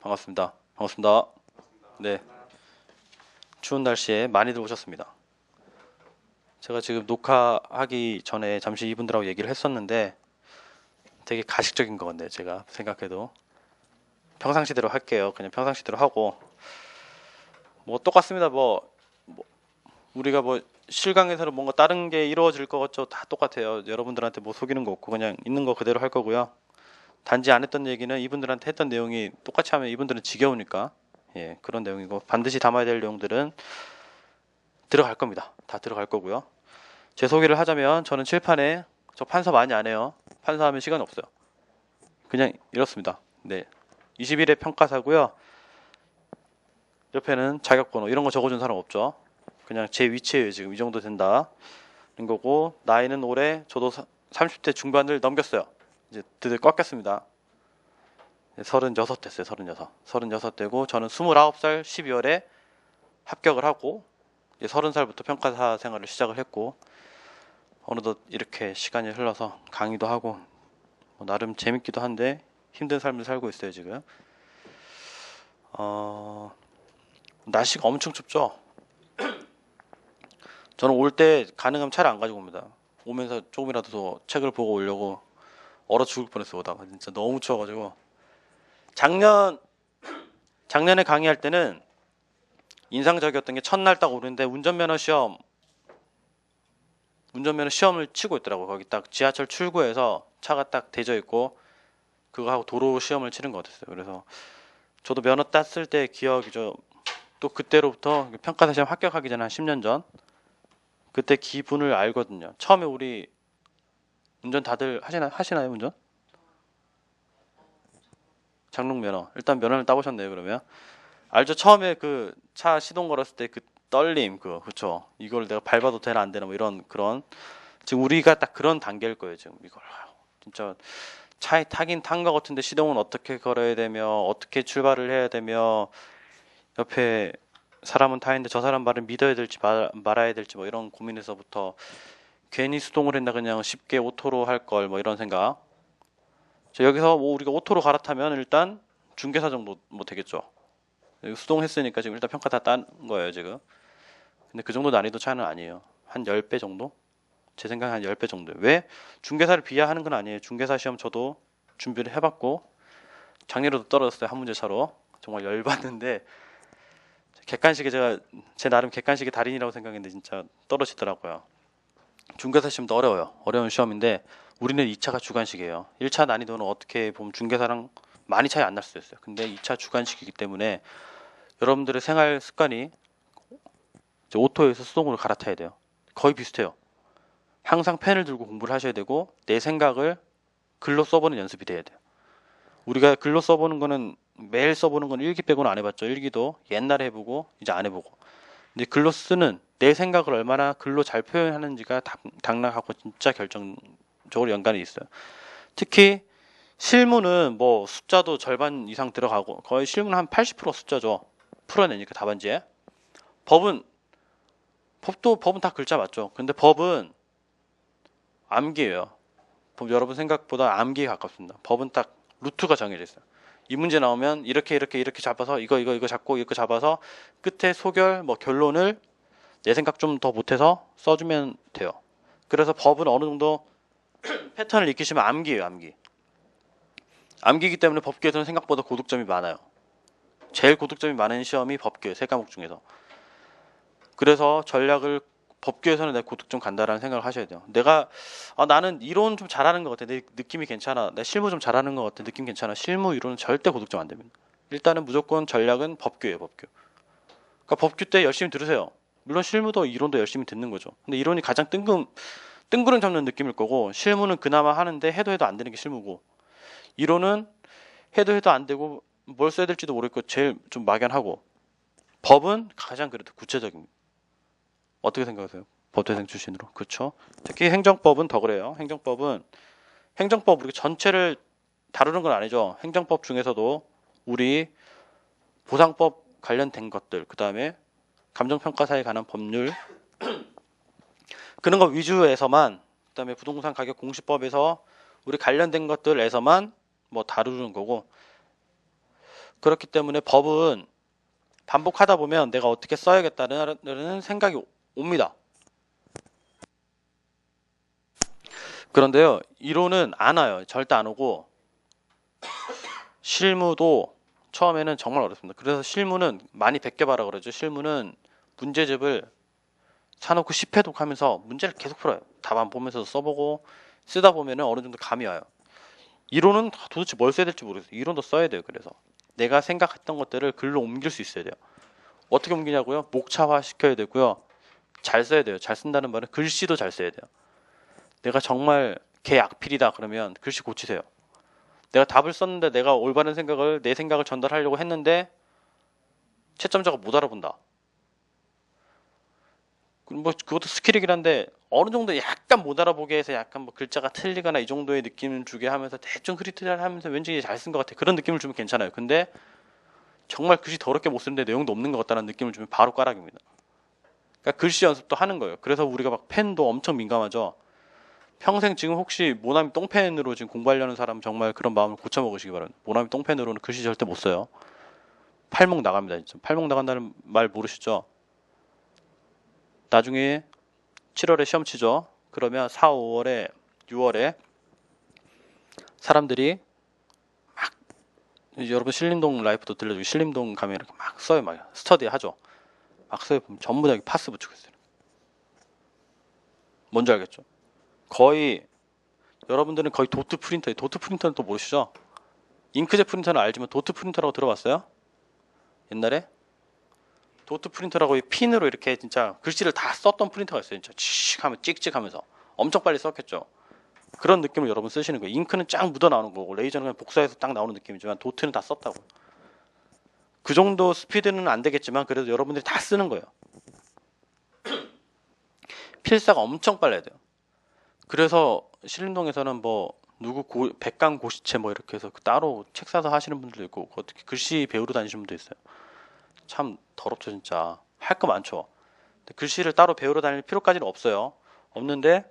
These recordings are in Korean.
반갑습니다. 반갑습니다. 네, 추운 날씨에 많이들 오셨습니다. 제가 지금 녹화하기 전에 잠시 이분들하고 얘기를 했었는데 되게 가식적인 것 같네요. 제가 생각해도 평상시대로 할게요. 그냥 평상시대로 하고 뭐 똑같습니다. 뭐 우리가 뭐 실강에서는 뭔가 다른 게 이루어질 것 같죠? 다 똑같아요. 여러분들한테 뭐 속이는 거 없고 그냥 있는 거 그대로 할 거고요. 단지 안 했던 얘기는 이분들한테 했던 내용이 똑같이 하면 이분들은 지겨우니까 그런 내용이고 반드시 담아야 될 내용들은 들어갈 겁니다. 다 들어갈 거고요. 제 소개를 하자면 저는 칠판에 저 판사 많이 안 해요. 판사하면 시간이 없어요. 그냥 이렇습니다. 네, 20일의 평가사고요. 옆에는 자격번호 이런 거 적어준 사람 없죠. 그냥 제 위치에요. 지금 이 정도 된다. 는 거고 나이는 올해 저도 30대 중반을 넘겼어요. 이제 드디어 꺾였습니다. 36 됐어요. 36 되고 저는 29살 12월에 합격을 하고 이제 30살부터 평가사 생활을 시작을 했고 어느덧 이렇게 시간이 흘러서 강의도 하고 뭐 나름 재밌기도 한데 힘든 삶을 살고 있어요 지금. 날씨가 엄청 춥죠. 저는 올 때 가능하면 차를 안 가지고 옵니다. 오면서 조금이라도 더 책을 보고 오려고 얼어 죽을 뻔했어요. 오다가 진짜 너무 추워가지고. 작년에 강의할 때는 인상적이었던 게 첫날 딱 오는데 운전면허 시험을 치고 있더라고요. 거기 딱 지하철 출구에서 차가 딱 대져 있고 그거 하고 도로 시험을 치는 것 같았어요. 그래서 저도 면허 땄을 때 기억이죠. 또 그때로부터 평가사 시험 합격하기 전에 한 10년 전 그때 기분을 알거든요. 처음에 우리 운전 다들 하시나요 운전? 장롱 면허. 일단 면허를 따보셨네요 그러면. 알죠? 처음에 그 차 시동 걸었을 때 그 떨림 그쵸? 이걸 내가 밟아도 되나 안 되나 뭐 이런 그런 지금 우리가 딱 그런 단계일 거예요 지금 이걸 진짜 차에 타긴 탄 것 같은데 시동은 어떻게 걸어야 되며 어떻게 출발을 해야 되며 옆에 사람은 타 있는데 저 사람 말을 믿어야 될지 말아야 될지 뭐 이런 고민에서부터 괜히 수동을 했나 그냥 쉽게 오토로 할 걸 뭐 이런 생각. 여기서 뭐 우리가 오토로 갈아타면 일단 중개사 정도 뭐 되겠죠. 수동했으니까 지금 일단 평가 다 딴 거예요 지금. 근데 그 정도 난이도 차이는 아니에요. 한 10배 정도? 제 생각에 한 10배 정도. 왜? 중개사를 비하하는 건 아니에요. 중개사 시험 저도 준비를 해봤고 작년에도 떨어졌어요. 한 문제 차로. 정말 열받는데 객관식에 제가 제 나름 객관식의 달인이라고 생각했는데 진짜 떨어지더라고요. 중개사 시험도 어려워요. 어려운 시험인데 우리는 2차가 주관식이에요. 1차 난이도는 어떻게 보면 중개사랑 많이 차이 안 날 수도 있어요. 근데 2차 주관식이기 때문에 여러분들의 생활 습관이 오토에서 수동으로 갈아타야 돼요. 거의 비슷해요. 항상 펜을 들고 공부를 하셔야 되고 내 생각을 글로 써보는 연습이 돼야 돼요. 우리가 글로 써보는 거는 매일 써보는 건 일기 빼고는 안 해봤죠. 일기도 옛날에 해보고 이제 안 해보고. 근데 글로 쓰는 내 생각을 얼마나 글로 잘 표현하는지가 당락하고 진짜 결정적으로 연관이 있어요. 특히 실무는 뭐 숫자도 절반 이상 들어가고 거의 실무는 한 80% 숫자죠. 풀어내니까 답안지에. 법은 다 글자 맞죠. 근데 법은 암기예요. 여러분 생각보다 암기에 가깝습니다. 법은 딱 루트가 정해져 있어요. 이 문제 나오면 이렇게 잡아서 이거 잡고 이거 잡아서 끝에 소결 뭐 결론을 내 생각 좀 더 못해서 써주면 돼요. 그래서 법은 어느 정도 패턴을 익히시면 암기예요. 암기이기 때문에 법규에서는 생각보다 고득점이 많아요. 제일 고득점이 많은 시험이 법규예요. 세 과목 중에서. 그래서 전략을 법규에서는 내가 고득점 간다라는 생각을 하셔야 돼요. 나는 이론 좀 잘하는 것 같아. 내 느낌이 괜찮아. 내 실무 좀 잘하는 것 같아. 느낌 괜찮아. 실무 이론은 절대 고득점 안 됩니다. 일단은 무조건 전략은 법규예요. 법규. 그러니까 법규 때 열심히 들으세요. 물론 실무도 이론도 열심히 듣는 거죠. 근데 이론이 가장 뜬구름 잡는 느낌일 거고 실무는 그나마 하는데 해도 안 되는 게 실무고 이론은 해도 안 되고 뭘 써야 될지도 모르겠고 제일 좀 막연하고 법은 가장 그래도 구체적입니다. 어떻게 생각하세요? 법대생 출신으로. 그렇죠? 특히 행정법은 더 그래요. 행정법 우리 전체를 다루는 건 아니죠. 행정법 중에서도 우리 보상법 관련된 것들, 그 다음에 감정평가사에 관한 법률 그런 거 위주에서만, 그 다음에 부동산 가격 공시법에서 우리 관련된 것들에서만 뭐 다루는 거고 그렇기 때문에 법은 반복하다 보면 내가 어떻게 써야겠다는 생각이 옵니다. 그런데요, 이론은 안 와요. 절대 안 오고, 실무도 처음에는 정말 어렵습니다. 그래서 실무는 많이 베껴봐라 그러죠. 실무는 문제집을 사놓고 10회독 하면서 문제를 계속 풀어요. 답안 보면서 써보고 쓰다 보면은 어느 정도 감이 와요. 이론은 도대체 뭘 써야 될지 모르겠어요. 이론도 써야 돼요. 그래서 내가 생각했던 것들을 글로 옮길 수 있어야 돼요. 어떻게 옮기냐고요? 목차화 시켜야 되고요. 잘 써야 돼요. 잘 쓴다는 말은 글씨도 잘 써야 돼요. 내가 정말 개 악필이다 그러면 글씨 고치세요. 내가 답을 썼는데 내가 올바른 생각을 내 생각을 전달하려고 했는데 채점자가 못 알아본다. 뭐 그것도 스킬이긴 한데 어느 정도 약간 못 알아보게 해서 약간 뭐 글자가 틀리거나 이 정도의 느낌을 주게 하면서 대충 흐릿흐릿 하면서 왠지 잘 쓴 것 같아. 그런 느낌을 주면 괜찮아요. 근데 정말 글씨 더럽게 못 쓰는데 내용도 없는 것 같다는 느낌을 주면 바로 까락입니다. 그러니까 글씨 연습도 하는 거예요. 그래서 우리가 막 펜도 엄청 민감하죠. 평생 지금 혹시 모나미 똥펜으로 지금 공부하려는 사람 정말 그런 마음을 고쳐 먹으시기 바랍니다. 모나미 똥펜으로는 글씨 절대 못 써요. 팔목 나갑니다. 진짜. 팔목 나간다는 말 모르시죠? 나중에 7월에 시험 치죠. 그러면 4, 5월에 6월에 사람들이 막 여러분 신림동 라이프도 들려주고 신림동 가면 이렇게 막 써요. 막 스터디 하죠. 막 써요. 보면 전부 다 파스 붙이고 있어요. 뭔지 알겠죠? 거의 여러분들은 거의 도트 프린터, 도트 프린터는 또 모르시죠? 잉크젯 프린터는 알지만 도트 프린터라고 들어봤어요? 옛날에? 도트 프린터라고 이 핀으로 이렇게 진짜 글씨를 다 썼던 프린터가 있어요. 진짜 칙 하면 찍찍 하면서 엄청 빨리 썼겠죠. 그런 느낌을 여러분 쓰시는 거예요. 잉크는 쫙 묻어 나오는 거고 레이저는 그냥 복사해서 딱 나오는 느낌이지만 도트는 다 썼다고. 그 정도 스피드는 안 되겠지만 그래도 여러분들이 다 쓰는 거예요. 필사가 엄청 빨라야 돼요. 그래서 신림동에서는 뭐 누구 백강 고시체 뭐 이렇게 해서 따로 책 사서 하시는 분들도 있고 어떻게 글씨 배우러 다니시는 분도 있어요. 참 더럽죠 진짜. 할 거 많죠. 글씨를 따로 배우러 다닐 필요까지는 없어요. 없는데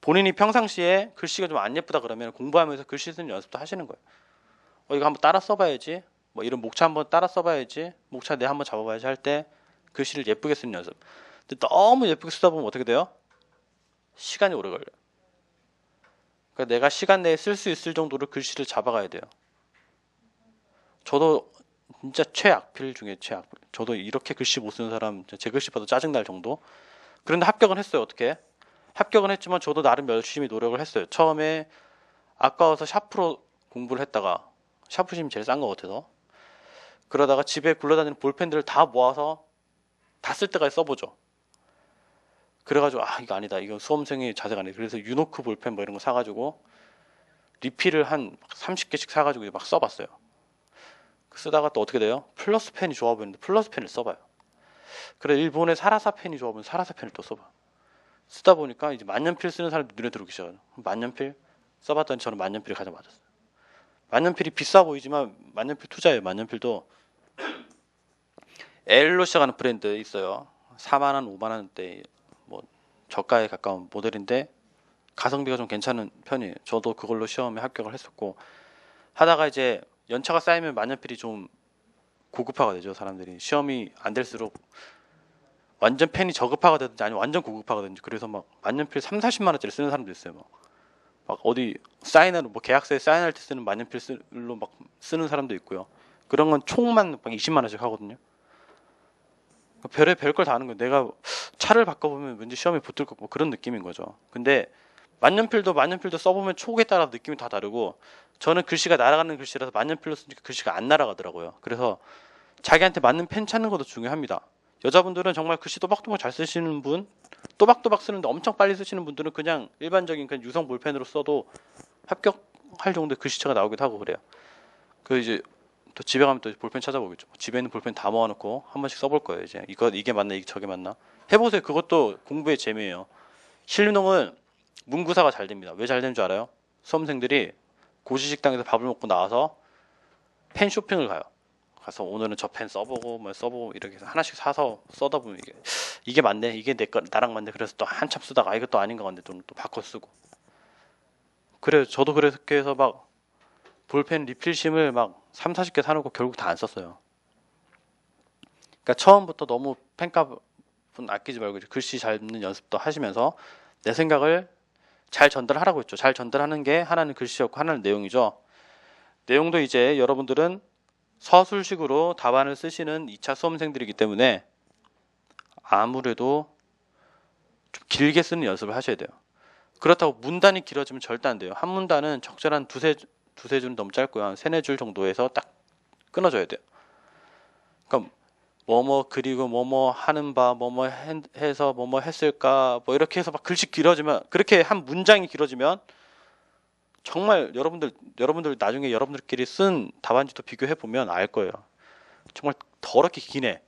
본인이 평상시에 글씨가 좀 안 예쁘다 그러면 공부하면서 글씨 쓰는 연습도 하시는 거예요. 이거 한번 따라 써봐야지. 뭐 이런 목차 한번 따라 써봐야지. 목차 내 한번 잡아봐야지 할 때 글씨를 예쁘게 쓰는 연습. 근데 너무 예쁘게 쓰다 보면 어떻게 돼요? 시간이 오래 걸려요. 그러니까 내가 시간 내에 쓸 수 있을 정도로 글씨를 잡아가야 돼요. 저도 진짜 최악필 중에 최악필. 저도 이렇게 글씨 못 쓰는 사람 제 글씨 봐도 짜증날 정도. 그런데 합격은 했어요. 어떻게? 합격은 했지만 저도 나름 열심히 노력을 했어요. 처음에 아까워서 샤프로 공부를 했다가 샤프심이 제일 싼 것 같아서 그러다가 집에 굴러다니는 볼펜들을 다 모아서 다 쓸 때까지 써보죠. 그래가지고 이거 아니다. 이거 수험생의 자세가 아니다. 그래서 유노크 볼펜 뭐 이런 거 사가지고 리필을 한 30개씩 사가지고 막 써봤어요. 쓰다가 또 어떻게 돼요? 플러스 펜이 좋아 보이는데 플러스 펜을 써봐요. 그래 일본의 사라사 펜이 좋아 보이면 사라사 펜을 또 써봐. 쓰다 보니까 이제 만년필 쓰는 사람이 눈에 들어오기 시작해요. 만년필 써봤더니 저는 만년필이 가장 맞았어요. 만년필이 비싸 보이지만 만년필 투자예요. 만년필도 L로 시작하는 브랜드 있어요. 4만 원, 5만 원대 뭐 저가에 가까운 모델인데 가성비가 좀 괜찮은 편이에요. 저도 그걸로 시험에 합격을 했었고 하다가 이제 연차가 쌓이면 만년필이 좀 고급화가 되죠. 사람들이 시험이 안 될수록 완전 펜이 저급화가 되든지 아니면 완전 고급화가 되든지 그래서 막 만년필 3, 40만 원짜리 쓰는 사람도 있어요. 막 어디 사인하러 뭐 계약서에 사인할 때 쓰는 만년필로 막 쓰는 사람도 있고요. 그런 건 총만 막 20만 원씩 하거든요. 별걸 다 하는 거예요. 내가 차를 바꿔보면 왠지 시험에 붙을 것 같고 그런 느낌인 거죠. 근데 만년필도 써보면 촉에 따라 느낌이 다 다르고 저는 글씨가 날아가는 글씨라서 만년필로 쓰니까 글씨가 안 날아가더라고요. 그래서 자기한테 맞는 펜 찾는 것도 중요합니다. 여자분들은 정말 글씨 또박또박 잘 쓰시는 분, 또박또박 쓰는데 엄청 빨리 쓰시는 분들은 그냥 일반적인 그냥 유성 볼펜으로 써도 합격할 정도의 글씨체가 나오기도 하고 그래요. 그 이제 또 집에 가면 또 볼펜 찾아보겠죠. 집에 있는 볼펜 다 모아놓고 한 번씩 써볼 거예요. 이제 이게 맞나 이게 저게 맞나 해보세요. 그것도 공부의 재미예요. 신림동은 문구사가 잘 됩니다. 왜 잘 되는 줄 알아요? 수험생들이 고시식당에서 밥을 먹고 나와서 펜 쇼핑을 가요. 가서 오늘은 저 펜 써보고 뭐 써보고 이렇게 해서 하나씩 사서 써다 보면 이게 맞네, 이게 나랑 맞네. 그래서 또 한참 쓰다가 이것도 아닌 것 같네, 또 바꿔 쓰고. 그래 저도 그렇게 해서 막 볼펜 리필심을 막 3, 40개 사놓고 결국 다 안 썼어요. 그러니까 처음부터 너무 펜값은 아끼지 말고 글씨 잘 읽는 연습도 하시면서 내 생각을 잘 전달하라고 했죠. 잘 전달하는 게 하나는 글씨였고 하나는 내용이죠. 내용도 이제 여러분들은 서술식으로 답안을 쓰시는 2차 수험생들이기 때문에 아무래도 좀 길게 쓰는 연습을 하셔야 돼요. 그렇다고 문단이 길어지면 절대 안 돼요. 한 문단은 적절한 두세 줄은 너무 짧고요. 한 세네 줄 정도에서 딱 끊어줘야 돼요. 그러니까 뭐뭐 그리고 뭐뭐 하는 바 뭐뭐 해서 뭐뭐 했을까 뭐 이렇게 해서 막 글씨 길어지면, 그렇게 한 문장이 길어지면 정말 여러분들 나중에 여러분들끼리 쓴 답안지도 비교해 보면 알 거예요. 정말 더럽게 기네.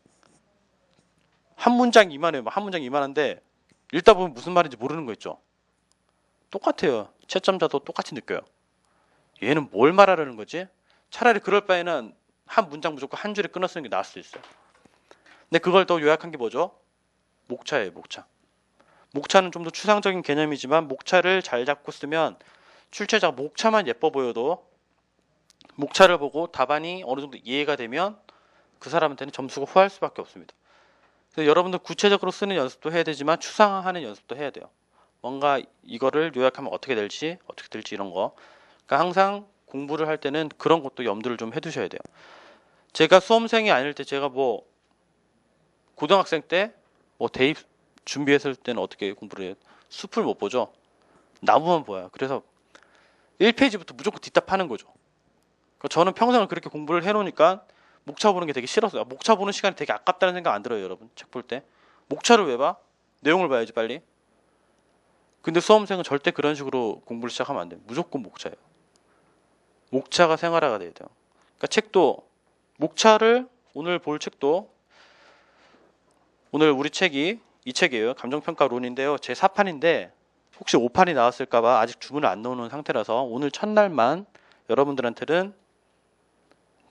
한 문장 이만해요. 한 문장 이만한데 읽다 보면 무슨 말인지 모르는 거 있죠. 똑같아요. 채점자도 똑같이 느껴요. 얘는 뭘 말하려는 거지? 차라리 그럴 바에는 한 문장 무조건 한 줄에 끊어 쓰는 게 나을 수도 있어요. 근데 그걸 더 요약한 게 뭐죠? 목차예요. 목차. 목차는 좀 더 추상적인 개념이지만 목차를 잘 잡고 쓰면 출제자가 목차만 예뻐 보여도 목차를 보고 답안이 어느 정도 이해가 되면 그 사람한테는 점수가 후할 수밖에 없습니다. 그래서 여러분들 구체적으로 쓰는 연습도 해야 되지만 추상화하는 연습도 해야 돼요. 뭔가 이거를 요약하면 어떻게 될지 이런 거. 그러니까 항상 공부를 할 때는 그런 것도 염두를 좀 해두셔야 돼요. 제가 수험생이 아닐 때, 제가 뭐 고등학생 때 뭐 대입 준비했을 때는 어떻게 공부를 해요? 숲을 못 보죠. 나무만 보여요. 그래서 1페이지부터 무조건 뒷답하는 거죠. 그러니까 저는 평생을 그렇게 공부를 해놓으니까 목차 보는 게 되게 싫었어요. 목차 보는 시간이 되게 아깝다는 생각 안 들어요, 여러분? 책 볼 때. 목차를 왜 봐? 내용을 봐야지 빨리. 근데 수험생은 절대 그런 식으로 공부를 시작하면 안 돼요. 무조건 목차예요. 목차가 생활화가 돼야 돼요. 그러니까 책도 목차를, 오늘 볼 책도, 오늘 우리 책이 이 책이에요. 감정평가론인데요. 제 4판인데 혹시 5판이 나왔을까봐 아직 주문을 안 넣어놓은 상태라서 오늘 첫날만 여러분들한테는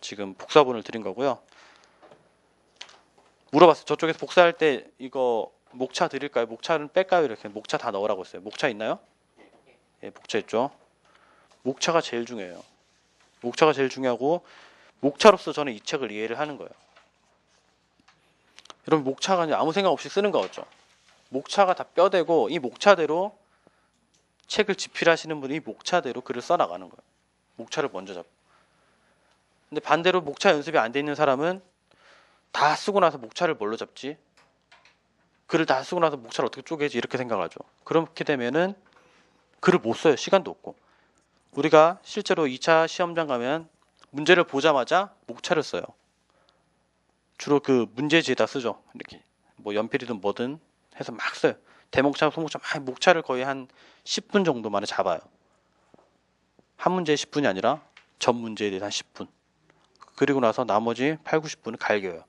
지금 복사본을 드린 거고요. 물어봤어요. 저쪽에서 복사할 때 이거 목차 드릴까요? 목차는 뺄까요? 이렇게. 목차 다 넣으라고 했어요. 목차 있나요? 예, 목차 있죠. 목차가 제일 중요해요. 목차가 제일 중요하고, 목차로서 저는 이 책을 이해를 하는 거예요. 여러분, 목차가 아무 생각 없이 쓰는 거 같죠? 목차가 다 뼈대고, 이 목차대로 책을 집필하시는 분이 목차대로 글을 써나가는 거예요. 목차를 먼저 잡고. 근데 반대로 목차 연습이 안 돼 있는 사람은 다 쓰고 나서 목차를 뭘로 잡지? 글을 다 쓰고 나서 목차를 어떻게 쪼개지? 이렇게 생각하죠. 그렇게 되면은 글을 못 써요. 시간도 없고. 우리가 실제로 2차 시험장 가면 문제를 보자마자 목차를 써요. 주로 그 문제지에다 쓰죠. 이렇게 뭐 연필이든 뭐든 해서 막 써요. 대목차, 소목차, 막 목차를 거의 한 10분 정도 만에 잡아요. 한 문제에 10분이 아니라 전 문제에 대해서 한 10분. 그리고 나서 나머지 8, 90분을 갈겨요.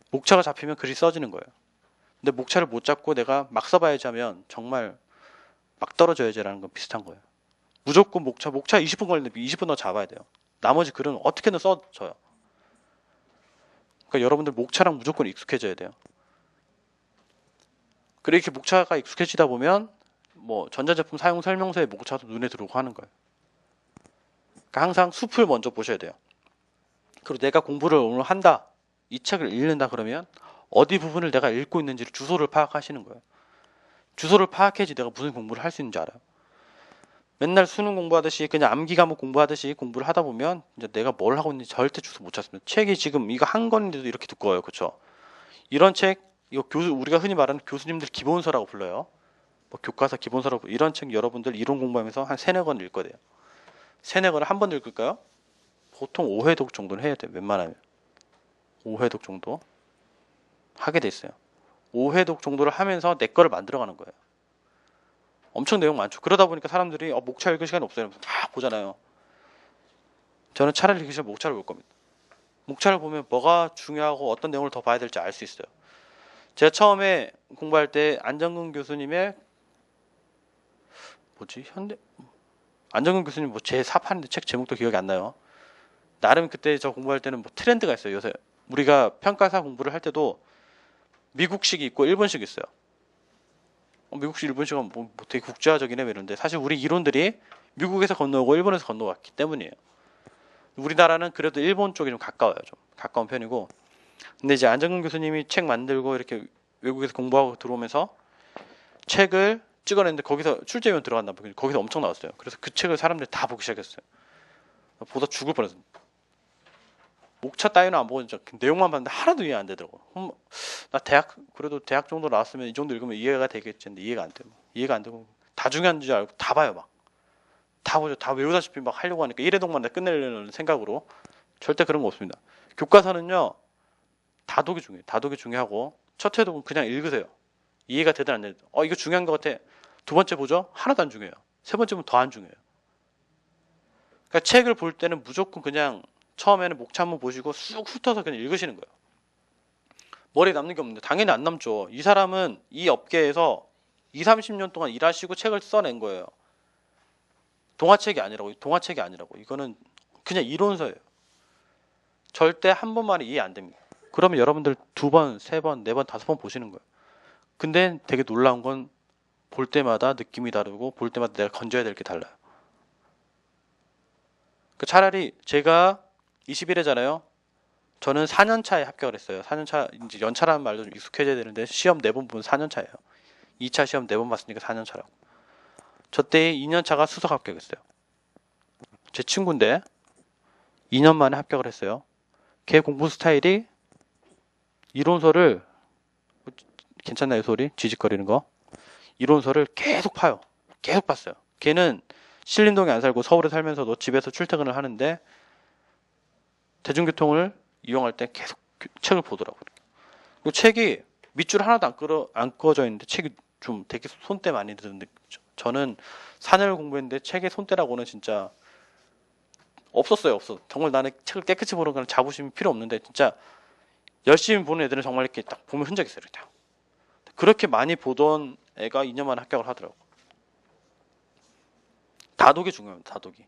목차가 잡히면 글이 써지는 거예요. 근데 목차를 못 잡고 내가 막 써봐야지 하면 정말 막 떨어져야지라는 건 비슷한 거예요. 무조건 목차 20분 걸리는데 20분 더 잡아야 돼요. 나머지 글은 어떻게든 써져요. 그러니까 여러분들 목차랑 무조건 익숙해져야 돼요. 그렇게 목차가 익숙해지다 보면 뭐 전자제품 사용 설명서에 목차도 눈에 들어오고 하는 거예요. 그러니까 항상 숲을 먼저 보셔야 돼요. 그리고 내가 공부를 오늘 한다, 이 책을 읽는다 그러면 어디 부분을 내가 읽고 있는지를 주소를 파악하시는 거예요. 주소를 파악해야지 내가 무슨 공부를 할 수 있는지 알아요. 맨날 수능 공부하듯이 그냥 암기 과목 공부하듯이 공부를 하다 보면 이제 내가 뭘 하고 있는지 절대 주소 못 찾습니다. 책이 지금 이거 한 권인데도 이렇게 두꺼워요. 그렇죠? 이런 책, 이거 우리가 흔히 말하는 교수님들 기본서라고 불러요. 뭐 교과서 기본서라고. 이런 책 여러분들 이론 공부하면서 한 3-4권 읽어야 돼요. 3-4권을 한 번 읽을까요? 보통 5회독 정도는 해야 돼요. 웬만하면 5회독 정도 하게 돼 있어요. 5회독 정도를 하면서 내 거를 만들어가는 거예요. 엄청 내용 많죠. 그러다 보니까 사람들이 목차 읽을 시간이 없어요. 막 보잖아요. 저는 차를 읽기 싫으면 목차를 볼 겁니다. 목차를 보면 뭐가 중요하고 어떤 내용을 더 봐야 될지 알 수 있어요. 제가 처음에 공부할 때 안정근 교수님의 안정근 교수님 뭐 제 4판인데 책 제목도 기억이 안 나요. 나름 그때 저 공부할 때는 뭐 트렌드가 있어요. 요새 우리가 평가사 공부를 할 때도 미국식이 있고 일본식이 있어요. 미국식, 일본식은 뭐 되게 국제화적이네 이런데 사실 우리 이론들이 미국에서 건너오고 일본에서 건너왔기 때문이에요. 우리나라는 그래도 일본 쪽이 좀 가까워요. 좀 가까운 편이고. 근데 이제 안정근 교수님이 책 만들고 이렇게 외국에서 공부하고 들어오면서 책을 찍어냈는데 거기서 출제위원 들어갔나 봐요. 거기서 엄청 나왔어요. 그래서 그 책을 사람들이 다 보기 시작했어요. 보다 죽을 뻔했어요. 목차 따위는 안 보고 진짜 그 내용만 봤는데 하나도 이해 안 되더라고. 나 그래도 대학 정도 나왔으면 이 정도 읽으면 이해가 되겠지 했는데 이해가 안 돼. 이해가 안 되고 다 중요한 줄 알고 다 봐요. 막 다 보죠. 다 외우다시피 막 하려고 하니까 1회독만 끝내려는 생각으로. 절대 그런 거 없습니다. 교과서는요, 다독이 중요해요. 다독이 중요하고 첫 회독은 그냥 읽으세요. 이해가 되든 안 되든. 이거 중요한 것 같아. 두 번째 보죠. 하나도 안 중요해요. 세 번째 보면 더 안 중요해요. 그러니까 책을 볼 때는 무조건 그냥 처음에는 목차 한번 보시고 쑥 훑어서 그냥 읽으시는 거예요. 머리에 남는 게 없는데 당연히 안 남죠. 이 사람은 이 업계에서 20, 30년 동안 일하시고 책을 써낸 거예요. 동화책이 아니라고. 이거는 그냥 이론서예요. 절대 한 번만에 이해 안 됩니다. 그러면 여러분들 2번, 3번, 4번, 5번 보시는 거예요. 근데 되게 놀라운 건 볼 때마다 느낌이 다르고 볼 때마다 내가 건져야 될 게 달라요. 차라리 제가 21회잖아요. 저는 4년 차에 합격을 했어요. 4년 차, 이제 연차라는 말도 좀 익숙해져야 되는데 시험 4번 보면 4년 차예요. 2차 시험 4번 봤으니까 4년 차라고. 저 때 2년 차가 수석 합격했어요. 제 친구인데 2년 만에 합격을 했어요. 걔 공부 스타일이 이론서를 괜찮나요 소리? 지직거리는 거? 이론서를 계속 파요. 계속 봤어요. 걔는 신림동에 안 살고 서울에 살면서도 집에서 출퇴근을 하는데 대중교통을 이용할 때 계속 책을 보더라고요. 그 책이 밑줄 하나도 안 꺼져 있는데 책이 좀 되게 손때 많이 드는데 저는 4년을 공부했는데 책에 손때라고는 진짜 없었어요. 정말 나는 책을 깨끗이 보는 건 자부심이 필요 없는데 진짜 열심히 보는 애들은 정말 이렇게 딱 보면 흔적이 있어요. 이렇게. 그렇게 많이 보던 애가 2년 만에 합격을 하더라고. 다독이 중요합니다. 다독이.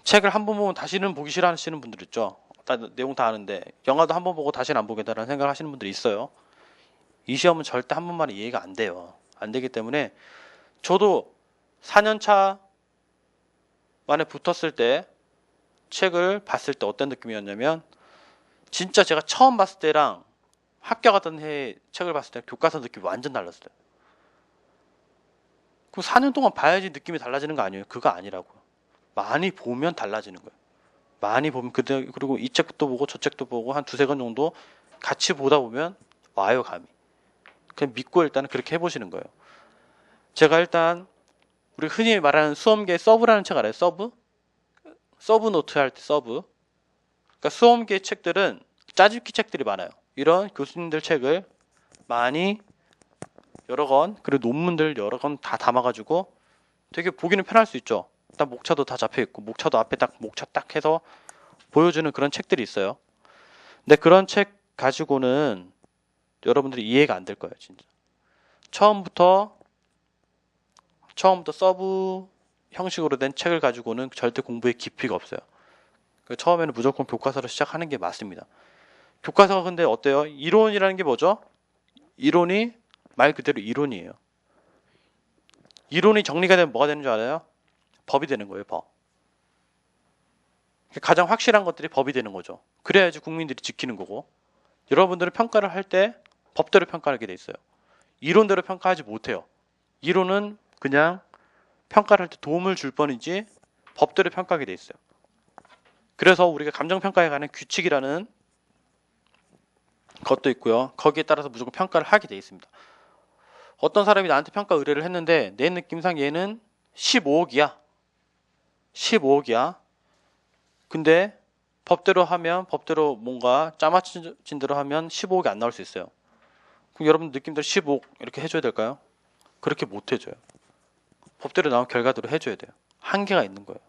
책을 한 번 보면 다시는 보기 싫어하시는 분들 있죠. 내용 다 아는데 영화도 한 번 보고 다시는 안 보겠다라는 생각을 하시는 분들이 있어요. 이 시험은 절대 한 번만에 이해가 안 돼요. 안 되기 때문에 저도 4년 차 만에 붙었을 때 책을 봤을 때 어떤 느낌이었냐면 진짜 제가 처음 봤을 때랑 합격하던 해 책을 봤을 때 교과서 느낌이 완전 달랐어요. 그럼 4년 동안 봐야지 느낌이 달라지는 거 아니에요? 그거 아니라고요. 많이 보면 달라지는 거예요. 많이 보면 그리고 이 책도 보고 저 책도 보고 한 2-3권 정도 같이 보다 보면 와요 감이. 그냥 믿고 일단은 그렇게 해보시는 거예요. 제가 일단 우리 흔히 말하는 수험계 서브라는 책 알아요? 서브 노트 할 때 서브. 그러니까 수험계 책들은 짜집기 책들이 많아요. 이런 교수님들 책을 많이 여러 권 그리고 논문들 여러 권 다 담아가지고 되게 보기는 편할 수 있죠. 일단 목차도 다 잡혀 있고 목차도 앞에 딱 목차 딱 해서 보여주는 그런 책들이 있어요. 근데 그런 책 가지고는 여러분들이 이해가 안 될 거예요, 진짜. 처음부터 서브 형식으로 된 책을 가지고는 절대 공부에 깊이가 없어요. 처음에는 무조건 교과서로 시작하는 게 맞습니다. 교과서가 근데 어때요? 이론이라는 게 뭐죠? 이론이 말 그대로 이론이에요. 이론이 정리가 되면 뭐가 되는 줄 알아요? 법이 되는 거예요, 법. 가장 확실한 것들이 법이 되는 거죠. 그래야지 국민들이 지키는 거고. 여러분들은 평가를 할 때 법대로 평가하게 돼 있어요. 이론대로 평가하지 못해요. 이론은 그냥 평가를 할 때 도움을 줄 뿐이지 법대로 평가하게 돼 있어요. 그래서 우리가 감정평가에 관한 규칙이라는 것도 있고요. 거기에 따라서 무조건 평가를 하게 돼 있습니다. 어떤 사람이 나한테 평가 의뢰를 했는데 내 느낌상 얘는 15억이야. 15억이야. 근데 법대로 뭔가 짜맞춘 대로 하면 15억이 안 나올 수 있어요. 그럼 여러분 느낌대로 15억 이렇게 해줘야 될까요? 그렇게 못 해줘요. 법대로 나온 결과대로 해줘야 돼요. 한계가 있는 거예요.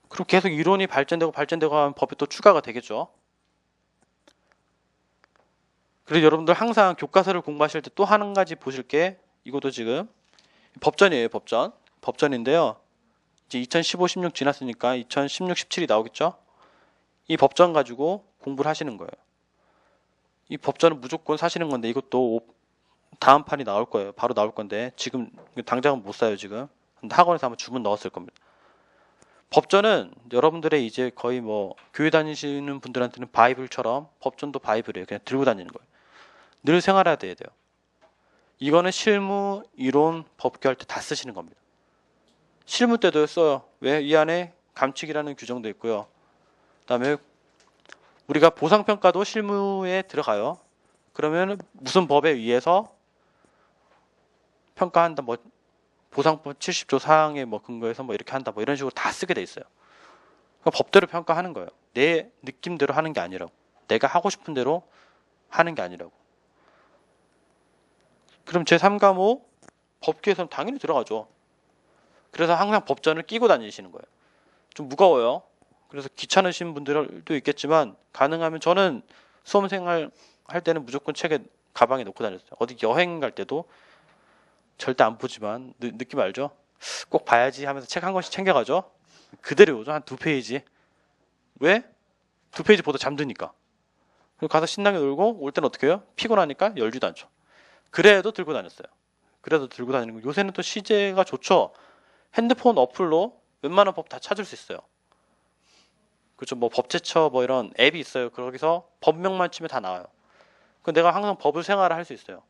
그리고 계속 이론이 발전되고 하면 법이 또 추가가 되겠죠. 그래서 여러분들 항상 교과서를 공부하실 때 또 한 가지 보실 게 이것도 지금 법전이에요. 법전인데요. 이제 2015, 16 지났으니까 2016, 17이 나오겠죠. 이 법전 가지고 공부를 하시는 거예요. 이 법전은 무조건 사시는 건데 이것도 다음 판이 나올 거예요. 바로 나올 건데 지금 당장은 못 사요. 지금. 근데 학원에서 아마 주문 넣었을 겁니다. 법전은 여러분들의 이제 거의 뭐 교회 다니시는 분들한테는 바이블처럼 법전도 바이블이에요. 그냥 들고 다니는 거예요. 늘 생활해야 돼요. 이거는 실무, 이론, 법규할 때 다 쓰시는 겁니다. 실무 때도 써요. 왜? 이 안에 감칙이라는 규정도 있고요. 그다음에 우리가 보상평가도 실무에 들어가요. 그러면 무슨 법에 의해서 평가한다, 뭐 보상법 70조 사항에 뭐 근거해서 뭐 이렇게 한다, 뭐 이런 식으로 다 쓰게 돼 있어요. 그러니까 법대로 평가하는 거예요. 내 느낌대로 하는 게 아니라고. 내가 하고 싶은 대로 하는 게 아니라고. 그럼 제3과목 법규에서는 당연히 들어가죠. 그래서 항상 법전을 끼고 다니시는 거예요. 좀 무거워요. 그래서 귀찮으신 분들도 있겠지만 가능하면 저는 수험생활 할 때는 무조건 책에 가방에 넣고 다녔어요. 어디 여행 갈 때도 절대 안 보지만 느낌 알죠? 꼭 봐야지 하면서 책 한 권씩 챙겨가죠. 그대로 오죠. 한 2페이지. 왜? 2페이지 보다 잠드니까. 그리고 가서 신나게 놀고 올 때는 어떻게 해요? 피곤하니까 열지도 않죠. 그래도 들고 다녔어요. 그래도 들고 다니는 거. 요새는 또 시제가 좋죠. 핸드폰 어플로 웬만한 법 다 찾을 수 있어요. 그렇죠. 뭐 법제처 뭐 이런 앱이 있어요. 거기서 법명만 치면 다 나와요. 그 내가 항상 법을 생활을 할 수 있어요.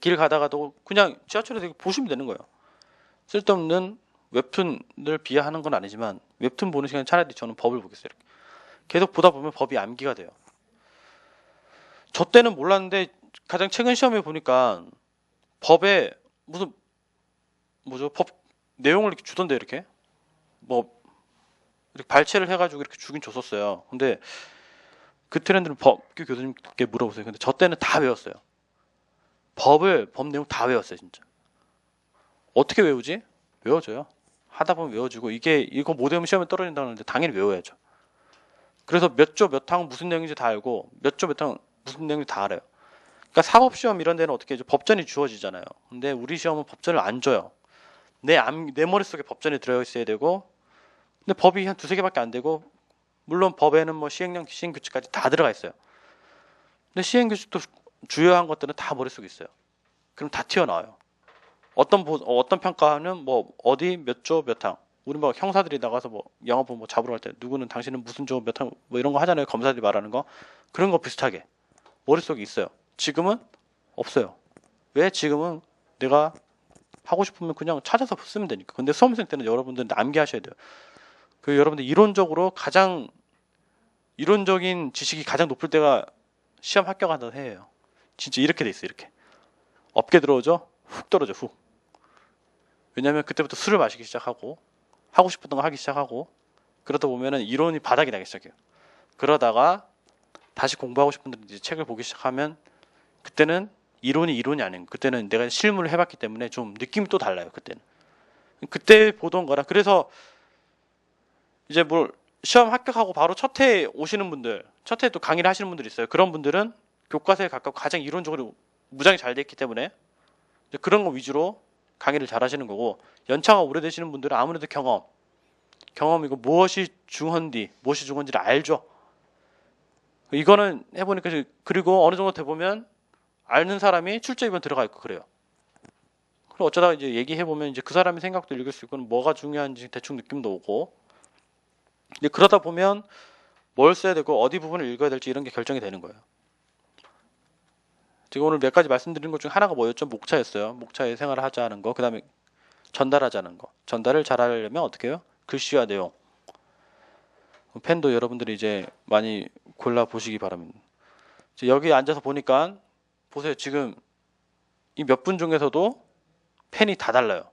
길 가다가도 그냥 지하철에서 보시면 되는 거예요. 쓸데없는 웹툰을 비하하는 건 아니지만 웹툰 보는 시간에 차라리 저는 법을 보겠어요. 이렇게. 계속 보다 보면 법이 암기가 돼요. 저 때는 몰랐는데 가장 최근 시험에 보니까 법에 무슨 뭐죠? 법 내용을 이렇게 주던데 이렇게 뭐 이렇게 발췌를 해가지고 이렇게 주긴 줬었어요. 근데 그 트렌드는 법규 교수님께 물어보세요. 근데 저 때는 다 외웠어요. 법 내용 다 외웠어요, 진짜. 어떻게 외우지? 외워져요. 하다 보면 외워지고 이거 못 외우면 시험에 떨어진다는데 당연히 외워야죠. 그래서 몇 조 몇 항 무슨 내용인지 다 알고 몇 조 몇 항 무슨 내용인지 다 알아요. 그러니까 사법시험 이런 데는 어떻게 해죠? 법전이 주어지잖아요. 근데 우리 시험은 법전을 안 줘요. 내 머릿속에 법전이 들어있어야 되고 근데 법이 한 2-3개밖에 안 되고 물론 법에는 뭐 시행령, 시행규칙까지 다 들어가 있어요. 근데 시행규칙도 주요한 것들은 다 머릿속에 있어요. 그럼 다 튀어나와요. 어떤 평가는 뭐 어디 몇 조 몇 항. 우리 뭐 형사들이 나가서 뭐 영화보 뭐 잡으러 갈 때 누구는 당신은 무슨 조 몇 항 뭐 이런 거 하잖아요. 검사들이 말하는 거. 그런 거 비슷하게 머릿속에 있어요. 지금은 없어요. 왜? 지금은 내가 하고 싶으면 그냥 찾아서 쓰면 되니까. 근데 수험생 때는 여러분들은 암기하셔야 돼요. 그 여러분들 이론적으로 가장 이론적인 지식이 가장 높을 때가 시험 합격하는 해예요. 진짜 이렇게 돼 있어. 이렇게 업계 들어오죠. 훅 떨어져. 훅. 왜냐면 그때부터 술을 마시기 시작하고 하고 싶었던 거 하기 시작하고 그러다 보면은 이론이 바닥이 나기 시작해요. 그러다가 다시 공부하고 싶은 분들은 이제 책을 보기 시작하면 그때는 이론이 아닌 그때는 내가 실무를 해봤기 때문에 좀 느낌이 또 달라요. 그때는 그때 보던 거라. 그래서 이제 뭘 시험 합격하고 바로 첫 해에 오시는 분들, 첫 해에 또 강의를 하시는 분들이 있어요. 그런 분들은 교과서에 가깝고 가장 이론적으로 무장이 잘 돼 있기 때문에 이제 그런 거 위주로 강의를 잘 하시는 거고, 연차가 오래되시는 분들은 아무래도 경험이고 무엇이 중헌디 무엇이 중헌지를 알죠. 이거는 해보니까 그리고 어느 정도 돼 보면 아는 사람이 출제 입원 들어가 있고 그래요. 그리고 어쩌다가 이제 얘기해 보면 이제 그 사람의 생각도 읽을 수 있고 뭐가 중요한지 대충 느낌도 오고. 근데 그러다 보면 뭘 써야 되고 어디 부분을 읽어야 될지 이런 게 결정이 되는 거예요. 제가 오늘 몇 가지 말씀드린 것 중 하나가 뭐였죠? 목차였어요. 목차에 생활을 하자는 거. 그 다음에 전달하자는 거. 전달을 잘하려면 어떻게 해요? 글씨와 내용. 펜도 여러분들이 이제 많이 골라 보시기 바랍니다. 여기 앉아서 보니까 보세요. 지금 이 몇 분 중에서도 펜이 다 달라요.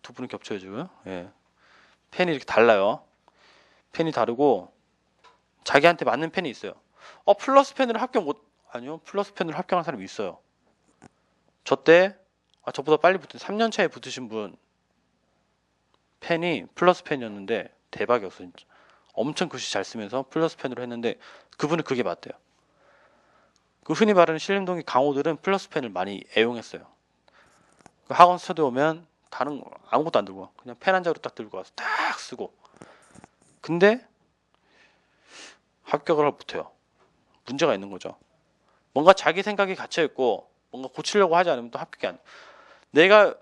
두 분은 겹쳐요 지금. 예. 펜이 이렇게 달라요. 펜이 다르고 자기한테 맞는 펜이 있어요. 플러스 펜으로 아니요. 플러스 펜으로 합격한 사람이 있어요. 저보다 빨리 붙은 3년 차에 붙으신 분 펜이 플러스 펜이었는데 대박이었어요. 진짜. 엄청 글씨 잘 쓰면서 플러스 펜으로 했는데 그분은 그게 맞대요. 그 흔히 말하는 신림동의 강호들은 플러스 펜을 많이 애용했어요. 그 학원 스터디 오면 다른 거 아무것도 안 들고 와. 그냥 펜 한 자루 딱 들고 와서 딱 쓰고. 근데 합격을 못해요. 문제가 있는 거죠. 뭔가 자기 생각이 갇혀 있고 뭔가 고치려고 하지 않으면 또 합격이 안 돼. 내가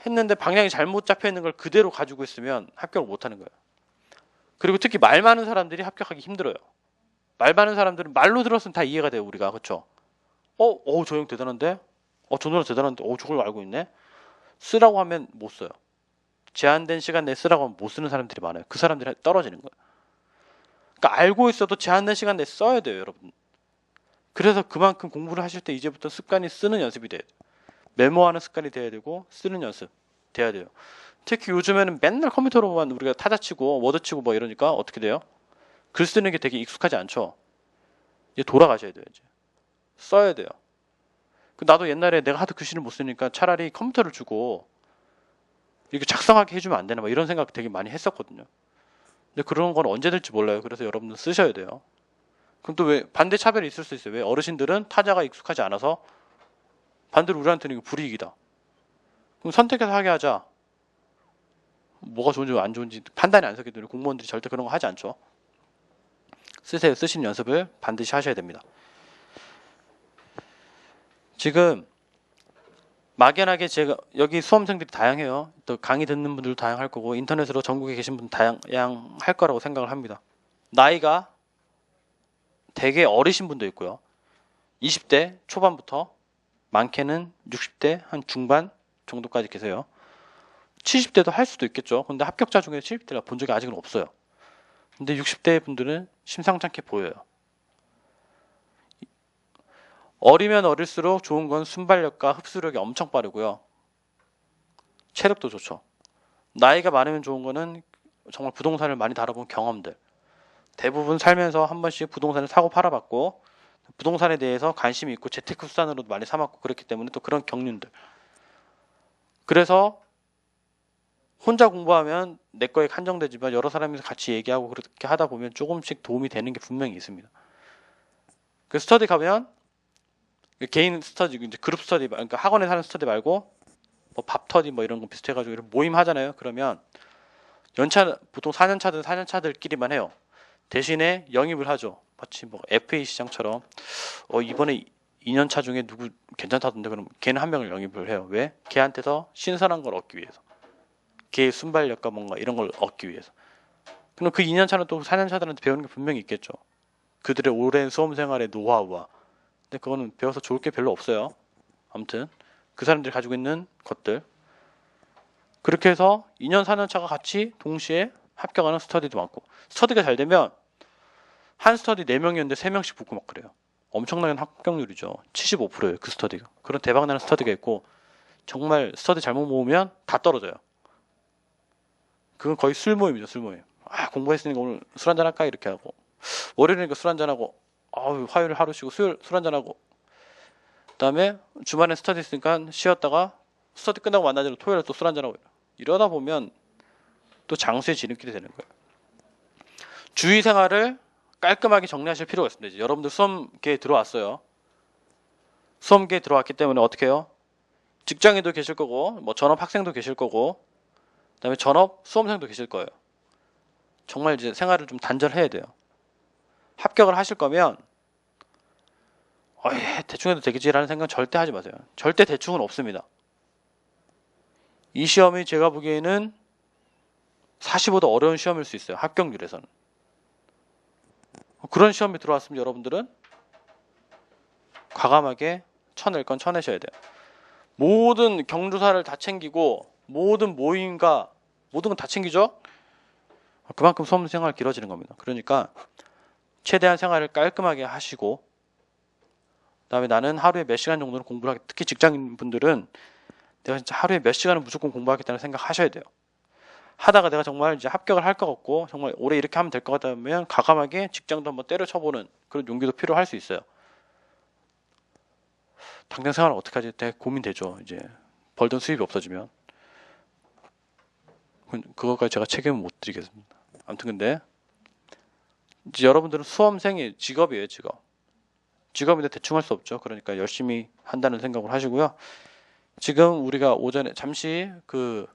했는데 방향이 잘못 잡혀 있는 걸 그대로 가지고 있으면 합격을 못 하는 거예요. 그리고 특히 말 많은 사람들이 합격하기 힘들어요. 말 많은 사람들은 말로 들었으면 다 이해가 돼요, 우리가. 그렇죠? 저 형 대단한데? 저 누나 대단한데? 저걸 알고 있네? 쓰라고 하면 못 써요. 제한된 시간 내에 쓰라고 하면 못 쓰는 사람들이 많아요. 그 사람들이 떨어지는 거예요. 그러니까 알고 있어도 제한된 시간 내에 써야 돼요, 여러분. 그래서 그만큼 공부를 하실 때 이제부터 습관이 쓰는 연습이 돼요. 메모하는 습관이 돼야 되고 쓰는 연습 돼야 돼요. 특히 요즘에는 맨날 컴퓨터로만 우리가 타자 치고 워드 치고 뭐 이러니까 어떻게 돼요? 글 쓰는 게 되게 익숙하지 않죠. 이제 돌아가셔야 돼요. 이제 써야 돼요. 나도 옛날에 내가 하도 글씨를 못 쓰니까 차라리 컴퓨터를 주고 이렇게 작성하게 해주면 안 되나 막 이런 생각 되게 많이 했었거든요. 근데 그런 건 언제 될지 몰라요. 그래서 여러분들 쓰셔야 돼요. 그럼 또 왜 반대 차별이 있을 수 있어요. 왜 어르신들은 타자가 익숙하지 않아서 반대로 우리한테는 이거 불이익이다. 그럼 선택해서 하게 하자. 뭐가 좋은지 안 좋은지 판단이 안 서기 때문에 공무원들이 절대 그런 거 하지 않죠. 쓰세요. 쓰시는 연습을 반드시 하셔야 됩니다. 지금 막연하게 제가 여기 수험생들이 다양해요. 또 강의 듣는 분들도 다양할 거고 인터넷으로 전국에 계신 분 다양할 거라고 생각을 합니다. 나이가 되게 어리신 분도 있고요. 20대 초반부터 많게는 60대 한 중반 정도까지 계세요. 70대도 할 수도 있겠죠. 근데 합격자 중에 70대가 본 적이 아직은 없어요. 근데 60대 분들은 심상찮게 보여요. 어리면 어릴수록 좋은 건 순발력과 흡수력이 엄청 빠르고요. 체력도 좋죠. 나이가 많으면 좋은 거는 정말 부동산을 많이 다뤄본 경험들. 대부분 살면서 한 번씩 부동산을 사고 팔아봤고 부동산에 대해서 관심이 있고 재테크 수단으로도 많이 삼았고 그렇기 때문에 또 그런 경륜들. 그래서 혼자 공부하면 내 거에 한정되지만 여러 사람이서 같이 얘기하고 그렇게 하다 보면 조금씩 도움이 되는 게 분명히 있습니다. 그 스터디 가면 개인 스터디, 이제 그룹 스터디, 그러니까 학원에서 하는 스터디 말고 뭐 밥터디 뭐 이런 거 비슷해가지고 이런 모임 하잖아요. 그러면 연차 보통 4년차든 4년차들끼리만 해요. 대신에 영입을 하죠. 마치 뭐 FA 시장처럼 이번에 2년차 중에 누구 괜찮다던데 그럼 걔는 한 명을 영입을 해요. 왜? 걔한테서 신선한 걸 얻기 위해서. 걔의 순발력과 뭔가 이런 걸 얻기 위해서. 그럼 그 2년차는 또 4년차들한테 배우는 게 분명히 있겠죠. 그들의 오랜 수험 생활의 노하우와. 근데 그거는 배워서 좋을 게 별로 없어요. 아무튼 그 사람들이 가지고 있는 것들. 그렇게 해서 2년 4년차가 같이 동시에 합격하는 스터디도 많고 스터디가 잘 되면 한 스터디 4명이었는데 3명씩 붙고 막 그래요. 엄청난 합격률이죠. 75%예요. 그 스터디가. 그런 대박나는 스터디가 있고 정말 스터디 잘못 모으면 다 떨어져요. 그건 거의 술 모임이죠. 술 모임. 공부했으니까 오늘 술 한잔 할까 이렇게 하고 월요일이니까 술 한잔하고 화요일 하루 쉬고 수요일 술 한잔하고 그다음에 주말에 스터디 있으니까 쉬었다가 스터디 끝나고 만나자로 토요일에 또 술 한잔하고 이러다 보면 또 장수의 지름길이 되는 거예요. 주위 생활을 깔끔하게 정리하실 필요가 있습니다. 이제 여러분들 수험계에 들어왔어요. 수험계에 들어왔기 때문에 어떻게 해요? 직장인도 계실 거고 뭐 전업 학생도 계실 거고 그다음에 전업 수험생도 계실 거예요. 정말 이제 생활을 좀 단절해야 돼요. 합격을 하실 거면 대충 해도 되겠지라는 생각 절대 하지 마세요. 절대 대충은 없습니다. 이 시험이 제가 보기에는 45도 어려운 시험일 수 있어요. 합격률에서는. 그런 시험이 들어왔으면 여러분들은 과감하게 쳐낼 건 쳐내셔야 돼요. 모든 경조사를 다 챙기고 모든 모임과 모든 건 다 챙기죠? 그만큼 수험 생활 길어지는 겁니다. 그러니까 최대한 생활을 깔끔하게 하시고 그다음에 나는 하루에 몇 시간 정도는 공부를 하겠다. 특히 직장인 분들은 내가 진짜 하루에 몇 시간은 무조건 공부하겠다는 생각 하셔야 돼요. 하다가 내가 정말 이제 합격을 할 것 같고 정말 올해 이렇게 하면 될 것 같다면 과감하게 직장도 한번 때려쳐보는 그런 용기도 필요할 수 있어요. 당장 생활을 어떻게 하지? 되게 고민되죠. 이제 벌던 수입이 없어지면 그것까지 제가 책임을 못 드리겠습니다. 아무튼 근데 이제 여러분들은 수험생의 직업이에요. 직업인데 대충 할 수 없죠. 그러니까 열심히 한다는 생각을 하시고요. 지금 우리가 오전에 잠시 그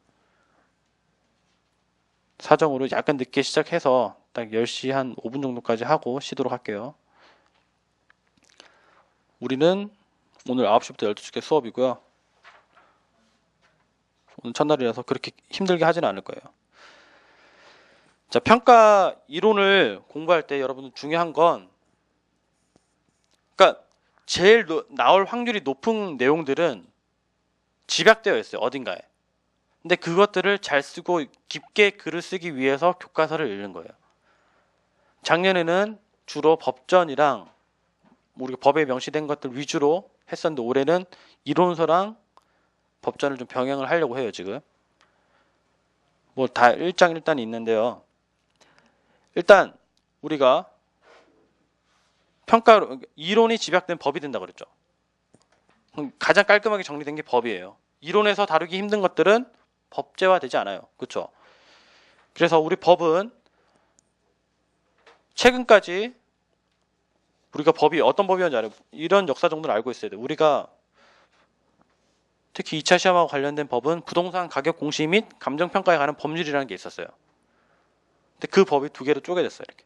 사정으로 약간 늦게 시작해서 딱 10시 한 5분 정도까지 하고 쉬도록 할게요. 우리는 오늘 9시부터 12시까지 수업이고요. 오늘 첫날이라서 그렇게 힘들게 하지는 않을 거예요. 자, 평가 이론을 공부할 때 여러분들 중요한 건, 그러니까 제일 나올 확률이 높은 내용들은 집약되어 있어요, 어딘가에. 근데 그것들을 잘 쓰고 깊게 글을 쓰기 위해서 교과서를 읽는 거예요. 작년에는 주로 법전이랑 우리가 법에 명시된 것들 위주로 했었는데, 올해는 이론서랑 법전을 좀 병행을 하려고 해요, 지금. 뭐 다 일장일단이 있는데요. 일단 우리가 평가 이론이 집약된 법이 된다 그랬죠. 가장 깔끔하게 정리된 게 법이에요. 이론에서 다루기 힘든 것들은 법제화되지 않아요. 그렇죠? 그래서 우리 법은 최근까지 우리가 법이 어떤 법이었는지 알아요. 이런 역사 정도는 알고 있어야 돼요. 우리가 특히 2차 시험하고 관련된 법은 부동산 가격 공시 및 감정평가에 관한 법률이라는 게 있었어요. 근데 그 법이 두 개로 쪼개졌어요. 이렇게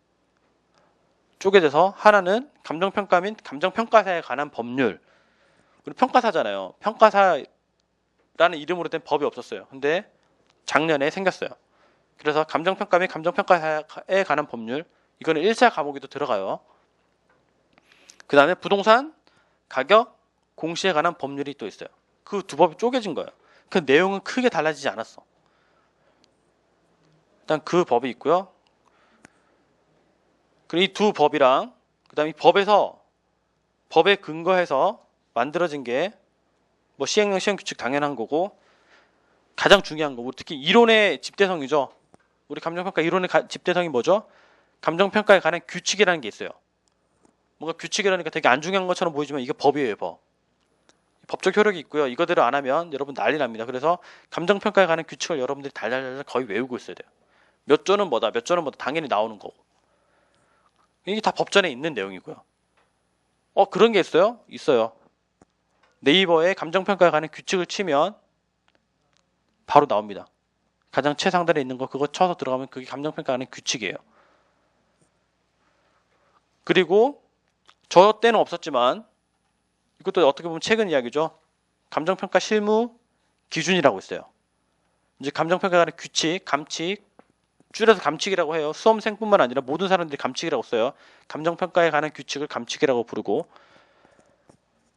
쪼개져서 하나는 감정평가 및 감정평가사에 관한 법률. 우리 평가사잖아요. 평가사라는 이름으로 된 법이 없었어요. 근데 작년에 생겼어요. 그래서 감정평가 및 감정평가사에 관한 법률, 이거는 1차 과목에도 들어가요. 그 다음에 부동산 가격 공시에 관한 법률이 또 있어요. 그 두 법이 쪼개진 거예요. 그 내용은 크게 달라지지 않았어. 일단 그 법이 있고요. 그리고 이 두 법이랑 그다음에 이 법에 근거해서 만들어진 게 뭐 시행령 시행규칙 당연한 거고, 가장 중요한 거, 우리 특히 이론의 집대성이죠. 우리 감정평가 이론의 집대성이 뭐죠? 감정평가에 관한 규칙이라는 게 있어요. 뭔가 규칙이라니까 되게 안 중요한 것처럼 보이지만 이게 법이에요, 법. 법적 효력이 있고요. 이거대로 안 하면 여러분 난리 납니다. 그래서 감정평가에 관한 규칙을 여러분들이 달달달 거의 외우고 있어야 돼요. 몇 조는 뭐다, 몇 조는 뭐다 당연히 나오는 거고. 이게 다 법전에 있는 내용이고요. 그런 게 있어요? 있어요. 네이버에 감정평가에 관한 규칙을 치면 바로 나옵니다. 가장 최상단에 있는 거 그거 쳐서 들어가면 그게 감정평가에 관한 규칙이에요. 그리고 저 때는 없었지만 이것도 어떻게 보면 최근 이야기죠. 감정평가 실무 기준이라고 있어요. 이제 감정평가에 관한 규칙, 감칙, 줄여서 감칙이라고 해요. 수험생뿐만 아니라 모든 사람들이 감칙이라고 써요. 감정평가에 관한 규칙을 감칙이라고 부르고,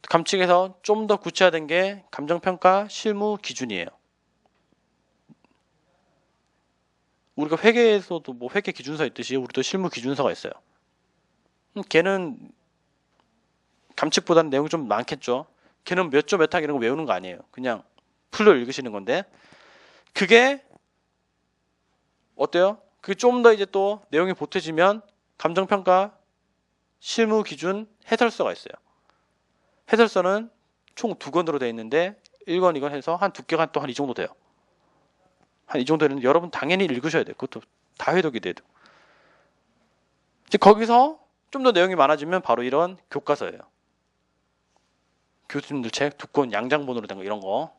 감칙에서 좀 더 구체화된 게 감정평가 실무 기준이에요. 우리가 회계에서도 뭐 회계 기준서 있듯이 우리도 실무 기준서가 있어요. 걔는 감칙보다는 내용이 좀 많겠죠. 걔는 몇 조 몇 항 이런 거 외우는 거 아니에요. 그냥 풀로 읽으시는 건데, 그게 어때요? 그게 좀 더 이제 또 내용이 보태지면 감정평가 실무 기준 해설서가 있어요. 해설서는 총 2권으로 되어 있는데 1권, 2권 해서 한 두께가 또 한 이 정도 돼요. 한 이 정도 되는데 여러분 당연히 읽으셔야 돼요. 그것도 다 회독이 돼도. 이제 거기서 좀 더 내용이 많아지면 바로 이런 교과서예요. 교수님들 책 2권 양장본으로 된 거, 이런 거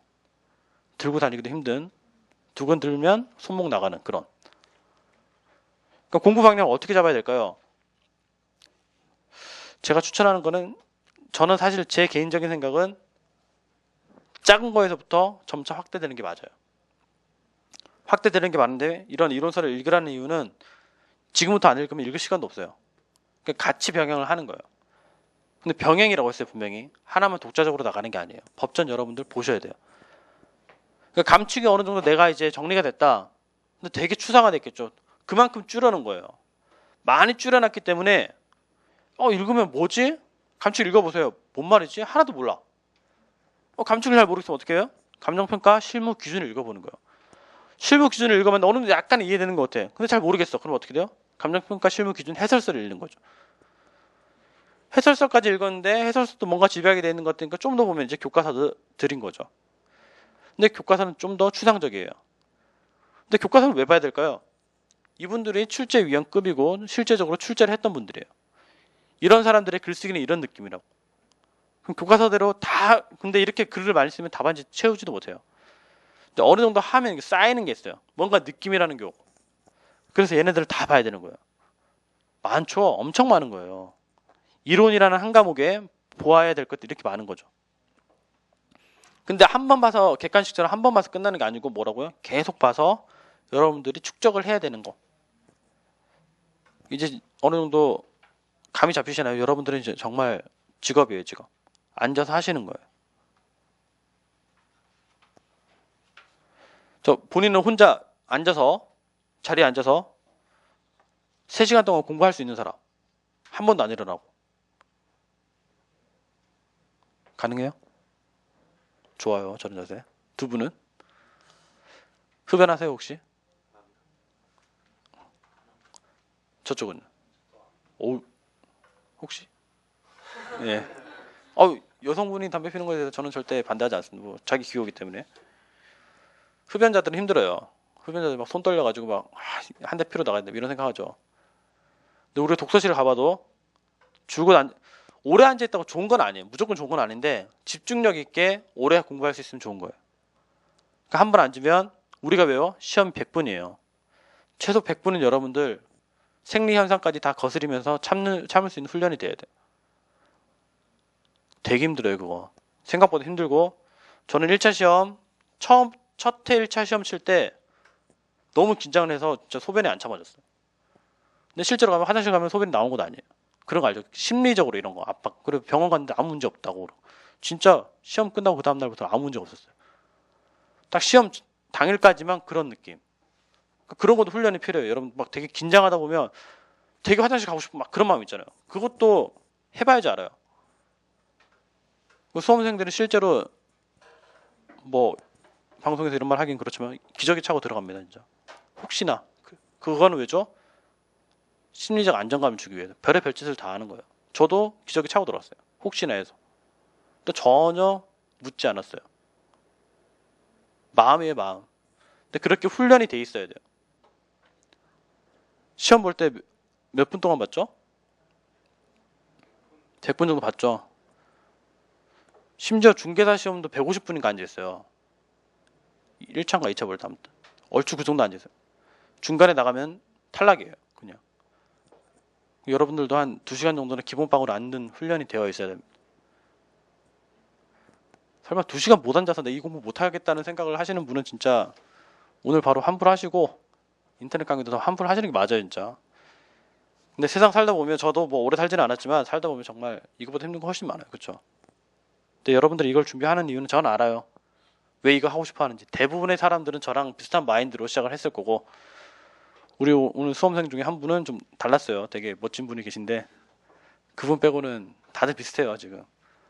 들고 다니기도 힘든, 2권 들면 손목 나가는 그런. 그러니까 공부 방향을 어떻게 잡아야 될까요? 제가 추천하는 거는, 저는 사실 제 개인적인 생각은 작은 거에서부터 점차 확대되는 게 맞아요. 확대되는 게 맞는데, 이런 이론서를 읽으라는 이유는 지금부터 안 읽으면 읽을 시간도 없어요. 그러니까 같이 병행을 하는 거예요. 근데 병행이라고 했어요, 분명히. 하나만 독자적으로 나가는 게 아니에요. 법전 여러분들 보셔야 돼요. 그러니까 감축이 어느 정도 내가 이제 정리가 됐다. 근데 되게 추상화됐겠죠. 그만큼 줄여놓은 거예요. 많이 줄여놨기 때문에 읽으면 뭐지? 감축 읽어보세요. 뭔 말이지? 하나도 몰라. 감축을 잘 모르겠으면 어떻게 해요? 감정평가 실무 기준을 읽어보는 거예요. 실무 기준을 읽으면 어느 정도 약간 이해되는 것 같아. 근데 잘 모르겠어. 그럼 어떻게 돼요? 감정평가 실무 기준 해설서를 읽는 거죠. 해설서까지 읽었는데 해설서도 뭔가 집약이 되어 있는 것 같으니까 좀 더 보면 이제 교과서 들인 거죠. 근데 교과서는 좀 더 추상적이에요. 근데 교과서는 왜 봐야 될까요? 이분들이 출제위원급이고 실제적으로 출제를 했던 분들이에요. 이런 사람들의 글쓰기는 이런 느낌이라고. 그럼 교과서대로 다, 근데 이렇게 글을 많이 쓰면 답안지 채우지도 못해요. 근데 어느 정도 하면 쌓이는 게 있어요. 뭔가 느낌이라는 게 오고. 그래서 얘네들을 다 봐야 되는 거예요. 많죠? 엄청 많은 거예요. 이론이라는 한 과목에 보아야 될 것들이 이렇게 많은 거죠. 근데 한 번 봐서 객관식처럼 한 번 봐서 끝나는 게 아니고 뭐라고요? 계속 봐서 여러분들이 축적을 해야 되는 거. 이제 어느 정도 감이 잡히시나요? 여러분들은 이제 정말 직업이에요, 직업. 앉아서 하시는 거예요. 저 본인은 혼자 앉아서 자리에 앉아서 3시간 동안 공부할 수 있는 사람 한 번도 안 일어나고 가능해요? 좋아요, 저런 자세. 두 분은 흡연하세요 혹시? 저쪽은 오 혹시? 예. 여성분이 담배 피는 거에 대해서 저는 절대 반대하지 않습니다. 뭐 자기 기호이기 때문에. 흡연자들은 힘들어요. 흡연자들 막 손 떨려가지고 막 한 대 피러 나가야 돼 이런 생각하죠. 근데 우리가 독서실을 가봐도 오래 앉아 있다고 좋은 건 아니에요. 무조건 좋은 건 아닌데 집중력 있게 오래 공부할 수 있으면 좋은 거예요. 그러니까 한 번 앉으면 우리가 왜요? 시험 100분이에요. 최소 100분은 여러분들 생리 현상까지 다 거스리면서 참을 수 있는 훈련이 돼야 돼요. 되게 힘들어요, 그거. 생각보다 힘들고 저는 1차 시험 첫 해 1차 시험 칠 때 너무 긴장을 해서 진짜 소변이 안 참아졌어요. 근데 실제로 가면 화장실 가면 소변이 나온 것도 아니에요. 그런 거 알죠? 심리적으로 이런 거 압박. 그리고 병원 갔는데 아무 문제 없다고. 진짜 시험 끝나고 그 다음날부터 아무 문제 없었어요. 딱 시험 당일까지만 그런 느낌. 그런 것도 훈련이 필요해요. 여러분 막 되게 긴장하다 보면 되게 화장실 가고 싶은 막 그런 마음 있잖아요. 그것도 해봐야지 알아요. 수험생들은 실제로 뭐 방송에서 이런 말 하긴 그렇지만 기저귀 차고 들어갑니다. 진짜. 혹시나 그거는 왜죠? 심리적 안정감을 주기 위해서 별의 별짓을 다 하는 거예요. 저도 기저귀 차고 들어왔어요. 혹시나 해서. 근데 전혀 묻지 않았어요. 마음이에요, 마음. 근데 그렇게 훈련이 돼 있어야 돼요. 시험 볼 때 몇 분 동안 봤죠? 100분 정도 봤죠. 심지어 중개사 시험도 150분인가 앉아있어요. 1차인가 2차 볼 때 아무튼 얼추 그 정도 앉아있어요. 중간에 나가면 탈락이에요. 그냥. 여러분들도 한 2시간 정도는 기본방으로 앉는 훈련이 되어 있어야 됩니다. 설마 2시간 못 앉아서 내 이 공부 못하겠다는 생각을 하시는 분은 진짜 오늘 바로 환불하시고 인터넷 강의도 환불하시는 게 맞아요, 진짜. 근데 세상 살다 보면 저도 뭐 오래 살지는 않았지만 살다 보면 정말 이거보다 힘든 거 훨씬 많아요. 그렇죠? 근데 여러분들이 이걸 준비하는 이유는 저는 알아요. 왜 이거 하고 싶어 하는지. 대부분의 사람들은 저랑 비슷한 마인드로 시작을 했을 거고 우리 오늘 수험생 중에 한 분은 좀 달랐어요. 되게 멋진 분이 계신데 그분 빼고는 다들 비슷해요. 지금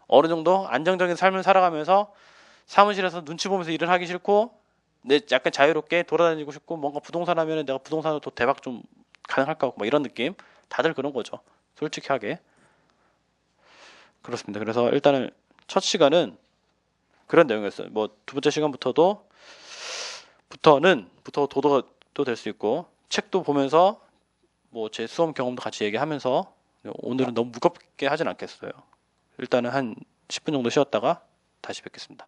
어느 정도 안정적인 삶을 살아가면서 사무실에서 눈치 보면서 일을 하기 싫고 약간 자유롭게 돌아다니고 싶고 뭔가 부동산 하면은 내가 부동산으로 더 대박 좀 가능할까 막 이런 느낌. 다들 그런 거죠. 솔직하게. 그렇습니다. 그래서 일단은 첫 시간은 그런 내용이었어요. 뭐 두 번째 시간부터 도도도 될 수 있고 책도 보면서 뭐 제 수험 경험도 같이 얘기하면서 오늘은 너무 무겁게 하진 않겠어요. 일단은 한 10분 정도 쉬었다가 다시 뵙겠습니다.